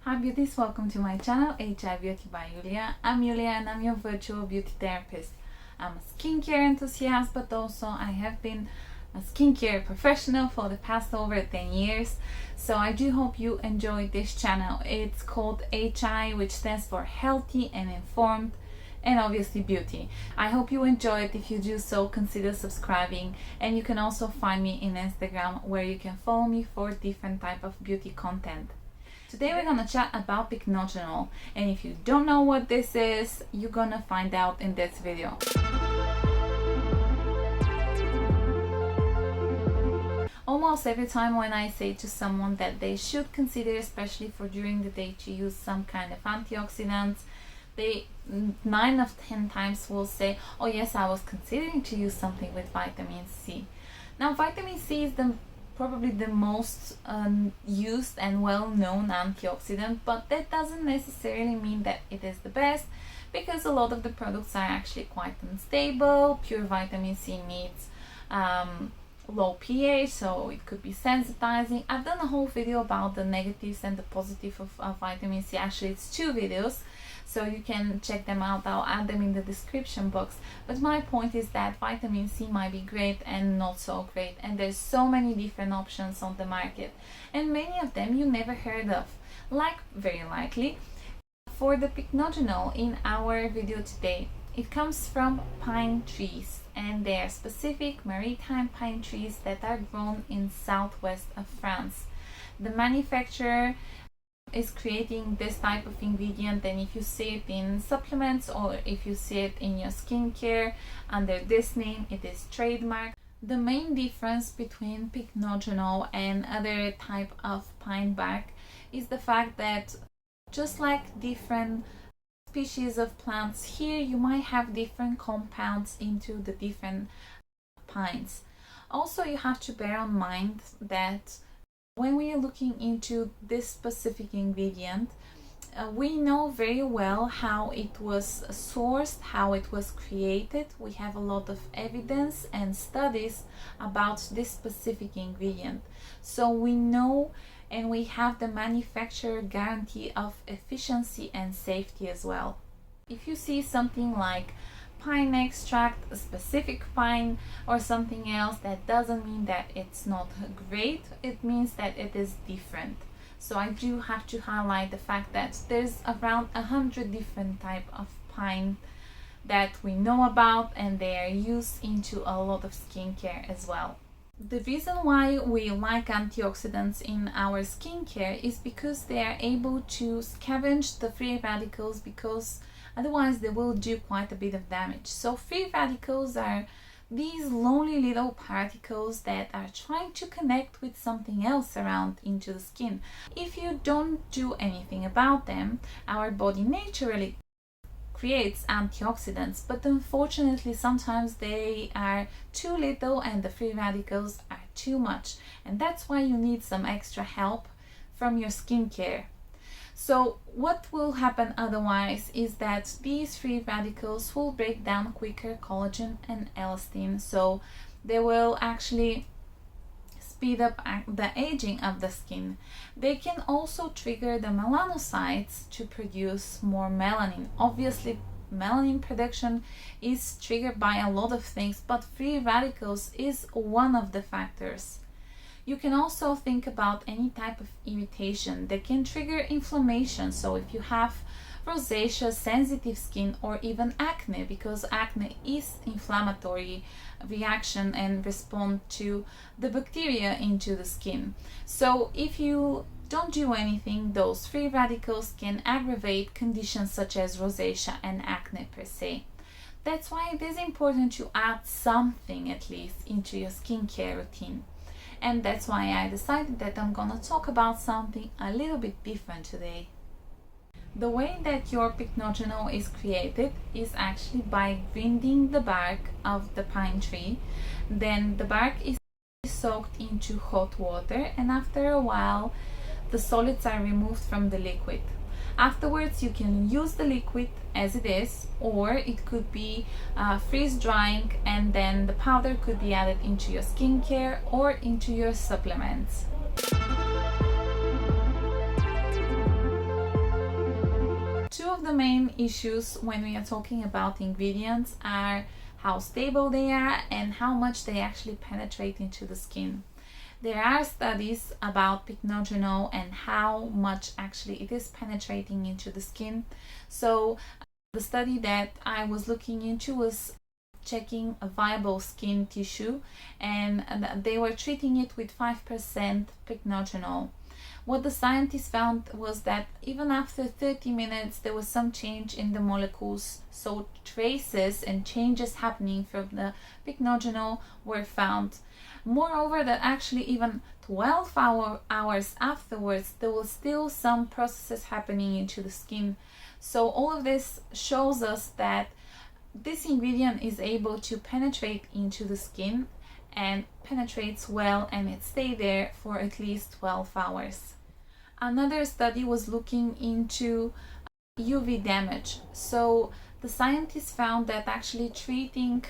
Hi beauties, welcome to my channel H.ealthy by Julia. I'm Julia and I'm your virtual beauty therapist. I'm a skincare enthusiast, but also I have been a skincare professional for the past over 10 years. So I do hope you enjoy this channel. It's called HI, which stands for Healthy and Informed, and obviously beauty. I hope you enjoy it. If you do so, consider subscribing, and you can also find me in Instagram where you can follow me for different type of beauty content. Today we're gonna chat about Pycnogenol, and if you don't know what this is, you're gonna find out in this video. Almost every time when I say to someone that they should consider, especially for during the day, to use some kind of antioxidants, they 9 of 10 times will say, oh yes, I was considering to use something with vitamin C. Now vitamin C is probably the most used and well-known antioxidant, but that doesn't necessarily mean that it is the best, because a lot of the products are actually quite unstable. Pure vitamin C needs low pH, so it could be sensitizing. I've done a whole video about the negatives and the positive of vitamin C. Actually, it's 2 videos, so you can check them out. I'll add them in the description box. But my point is that vitamin C might be great and not so great, and there's so many different options on the market, and many of them you never heard of, like very likely for the Pycnogenol in our video today. It comes from pine trees, and they are specific maritime pine trees that are grown in southwest of France. The manufacturer is creating this type of ingredient, and if you see it in supplements or if you see it in your skincare under this name, it is trademarked. The main difference between Pycnogenol and other type of pine bark is the fact that, just like different species of plants, here you might have different compounds into the different pines. Also, you have to bear in mind that when we are looking into this specific ingredient, we know very well how it was sourced, how it was created. We have a lot of evidence and studies about this specific ingredient, so we know, and we have the manufacturer guarantee of efficiency and safety as well. If you see something like pine extract, a specific pine, or something else, that doesn't mean that it's not great. It means that it is different. So I do have to highlight the fact that there's around 100 different type of pine that we know about, and they are used into a lot of skincare as well. The reason why we like antioxidants in our skincare is because they are able to scavenge the free radicals, because otherwise they will do quite a bit of damage. So free radicals are these lonely little particles that are trying to connect with something else around into the skin. If you don't do anything about them, our body naturally creates antioxidants, but unfortunately sometimes they are too little and the free radicals are too much, and that's why you need some extra help from your skincare. So what will happen otherwise is that these free radicals will break down quicker collagen and elastin, so they will actually speed up the aging of the skin. They can also trigger the melanocytes to produce more melanin. Obviously, melanin production is triggered by a lot of things, but free radicals is one of the factors. You can also think about any type of irritation that can trigger inflammation. So if you have rosacea, sensitive skin, or even acne, because acne is inflammatory reaction and respond to the bacteria into the skin. So if you don't do anything, those free radicals can aggravate conditions such as rosacea and acne per se. That's why it is important to add something at least into your skincare routine. And that's why I decided that I'm gonna talk about something a little bit different today. The way that your Pycnogenol is created is actually by grinding the bark of the pine tree. Then the bark is soaked into hot water, and after a while the solids are removed from the liquid. Afterwards you can use the liquid as it is, or it could be freeze drying, and then the powder could be added into your skincare or into your supplements. of the main issues when we are talking about ingredients are how stable they are and how much they actually penetrate into the skin. There are studies about pycnogenol and how much actually it is penetrating into the skin. So the study that I was looking into was checking a viable skin tissue, and they were treating it with 5% pycnogenol. What the scientists found was that even after 30 minutes there was some change in the molecules, so traces and changes happening from the pycnogenol were found. Moreover, that actually even 12 hours afterwards there was still some processes happening into the skin. So all of this shows us that this ingredient is able to penetrate into the skin and penetrates well, and it stays there for at least 12 hours. Another study was looking into UV damage. So the scientists found that actually treating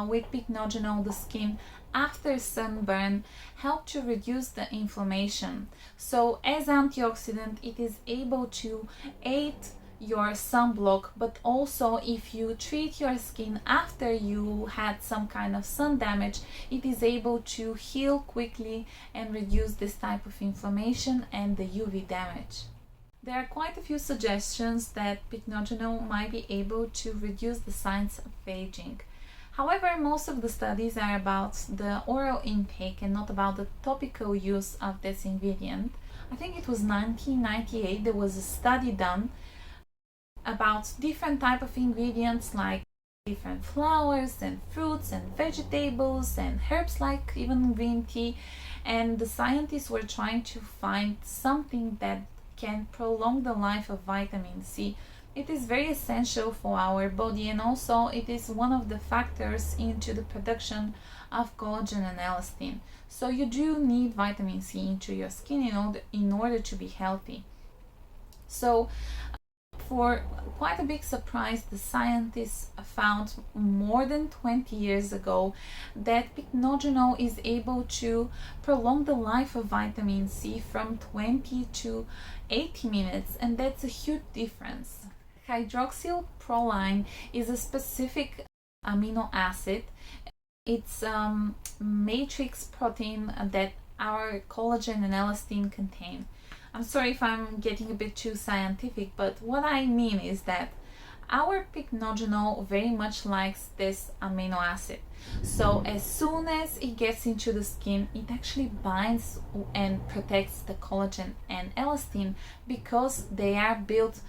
with pycnogenol the skin after sunburn helped to reduce the inflammation. So as antioxidant, it is able to aid your sunblock, but also if you treat your skin after you had some kind of sun damage, it is able to heal quickly and reduce this type of inflammation and the UV damage. There are quite a few suggestions that pycnogenol might be able to reduce the signs of aging. However, most of the studies are about the oral intake and not about the topical use of this ingredient. I think it was 1998 there was a study done about different type of ingredients like different flowers and fruits and vegetables and herbs like even green tea, and the scientists were trying to find something that can prolong the life of vitamin C. It is very essential for our body, and also it is one of the factors into the production of collagen and elastin. So you do need vitamin C into your skin in order to be healthy. So for quite a big surprise, the scientists found more than 20 years ago that pycnogenol is able to prolong the life of vitamin C from 20 to 80 minutes, and that's a huge difference. Hydroxylproline is a specific amino acid. It's a matrix protein that our collagen and elastin contain. I'm sorry if I'm getting a bit too scientific, but what I mean is that our pycnogenol very much likes this amino acid. So as soon as it gets into the skin, it actually binds and protects the collagen and elastin because they are built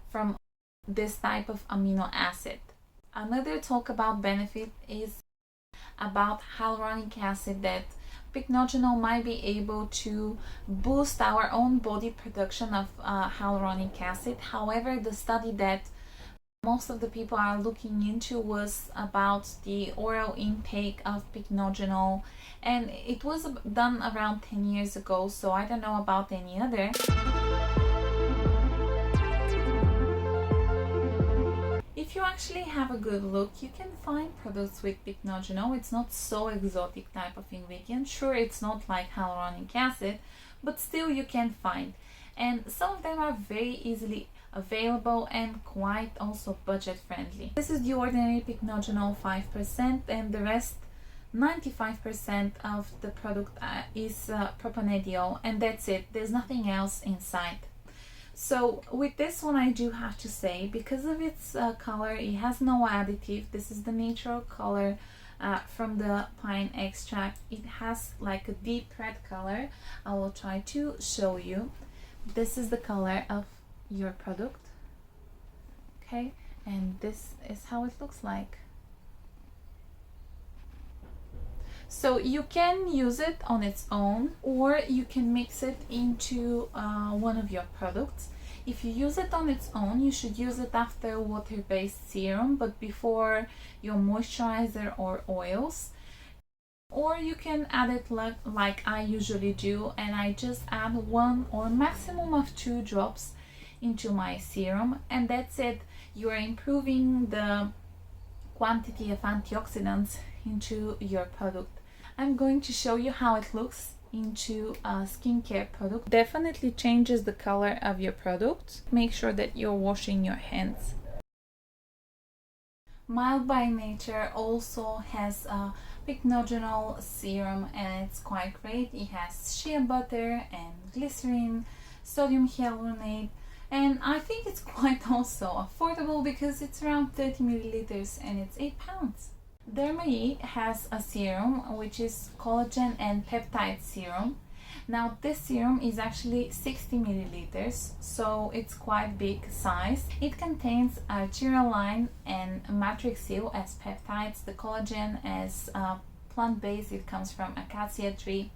from this type of amino acid. Another talk about benefit is about hyaluronic acid, that pycnogenol might be able to boost our own body production of hyaluronic acid. However, the study that most of the people are looking into was about the oral intake of pycnogenol, and it was done around 10 years ago, so I don't know about any other. If you actually have a good look, you can find products with pycnogenol. It's not so exotic type of ingredient. Sure, it's not like hyaluronic acid, but still you can find. And some of them are very easily available and quite also budget friendly. This is the ordinary pycnogenol 5%, and the rest 95% of the product is propanediol, and that's it. There's nothing else inside. So with this one, I do have to say, because of its color, it has no additive. This is the natural color from the pine extract. It has like a deep red color. I will try to show you. This is the color of your product, okay, and this is how it looks like. So you can use it on its own, or you can mix it into one of your products. If you use it on its own, you should use it after water-based serum, but before your moisturizer or oils. Or you can add it like I usually do, and I just add 1 or maximum of 2 drops into my serum, and that's it. You are improving the quantity of antioxidants into your product. I'm going to show you how it looks into a skincare product definitely changes the color of your product. Make sure that you're washing your hands. Mild by Nature also has a Pycnogenol serum, and it's quite great. It has shea butter and glycerin, sodium hyaluronate, and I think it's quite also affordable because it's around 30 milliliters and it's 8 pounds. Derma has a serum which is collagen and peptide serum. Now this serum is actually 60 milliliters, so it's quite big size. It contains gyralline and matrixyl as peptides, the collagen as plant-based, it comes from acacia tree.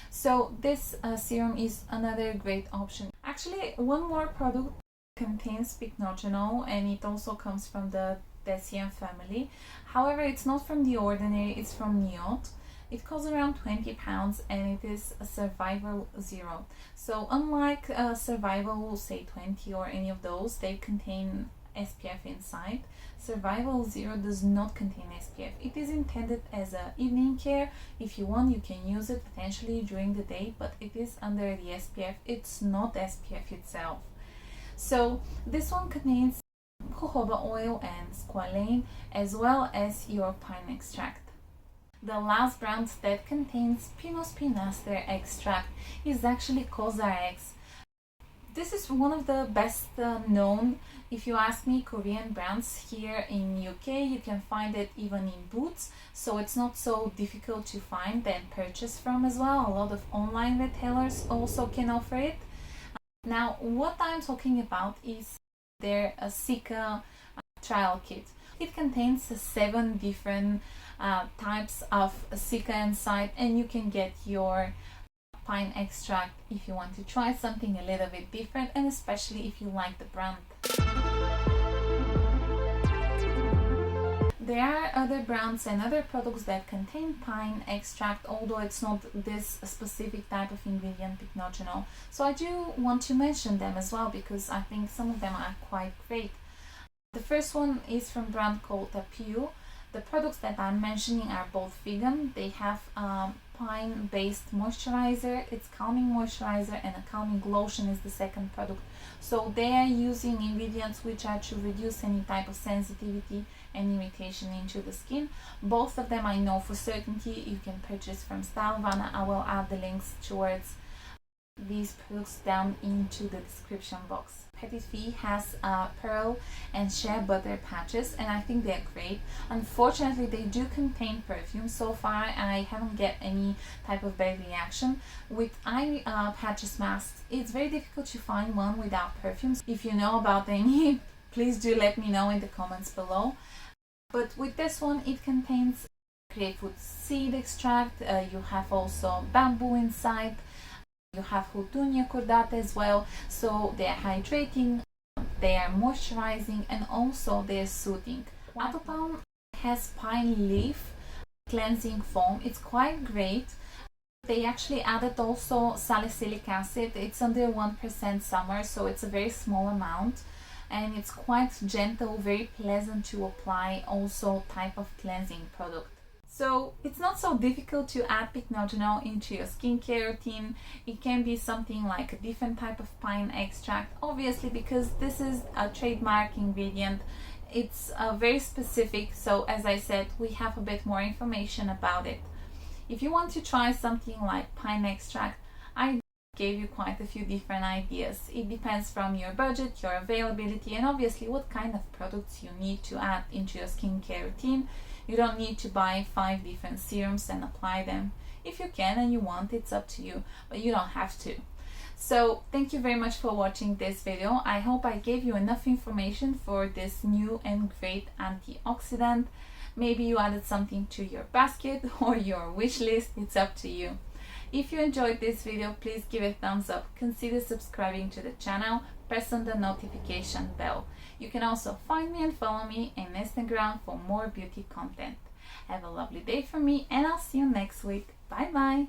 So this serum is another great option. Actually, one more product contains Pycnogenol, and it also comes from the Decian family. However, it's not from The Ordinary, it's from H.ealthy. It costs around 20 pounds and it is a Survival Zero. So unlike Survival, say 20 or any of those, they contain SPF inside. Survival Zero does not contain SPF. It is intended as an evening care. If you want, you can use it potentially during the day, but it is under the SPF. It's not SPF itself. So this one contains jojoba oil and squalane, as well as your pine extract. The last brand that contains Pinus pinaster extract is actually Cosrx. This is one of the best known, if you ask me, Korean brands here in UK. You can find it even in Boots, so it's not so difficult to find and purchase from as well. A lot of online retailers also can offer it. Now, what I'm talking about is their Sika trial kit. It contains 7 different types of Sika inside, and you can get your pine extract if you want to try something a little bit different, and especially if you like the brand. There are other brands and other products that contain pine extract, although it's not this specific type of ingredient, Pycnogenol. So I do want to mention them as well because I think some of them are quite great. The first one is from a brand called Beauties. The products that I'm mentioning are both vegan. They have pine-based moisturizer. It's calming moisturizer, and a calming lotion is the second product. So they are using ingredients which are to reduce any type of sensitivity and irritation into the skin. Both of them I know for certainty. You can purchase from Stylevana. I will add the links towards these products down into the description box. Petit Fille has pearl and shea butter patches, and I think they're great. Unfortunately, they do contain perfume. So far I haven't get any type of bad reaction. With eye patches masks, it's very difficult to find one without perfumes. If you know about any, please do let me know in the comments below. But with this one, it contains grapefruit seed extract. You have also bamboo inside. You have Houtunia cordata as well, so they're hydrating, they are moisturizing, and also they're soothing. Autopalm has pine leaf cleansing foam. It's quite great. They actually added also salicylic acid. It's under 1% summer, so it's a very small amount, and it's quite gentle, very pleasant to apply, also type of cleansing product. So it's not so difficult to add Pycnogenol into your skincare routine. It can be something like a different type of pine extract, obviously because this is a trademark ingredient. It's very specific, so as I said, we have a bit more information about it. If you want to try something like pine extract, I gave you quite a few different ideas. It depends from your budget, your availability, and obviously what kind of products you need to add into your skincare routine. You don't need to buy 5 different serums and apply them. If you can and you want, it's up to you, but you don't have to. So thank you very much for watching this video. I hope I gave you enough information for this new and great antioxidant. Maybe you added something to your basket or your wish list. It's up to you. If you enjoyed this video, please give it a thumbs up. Consider subscribing to the channel. Press on the notification bell. You can also find me and follow me on Instagram for more beauty content. Have a lovely day from me, and I'll see you next week. Bye bye.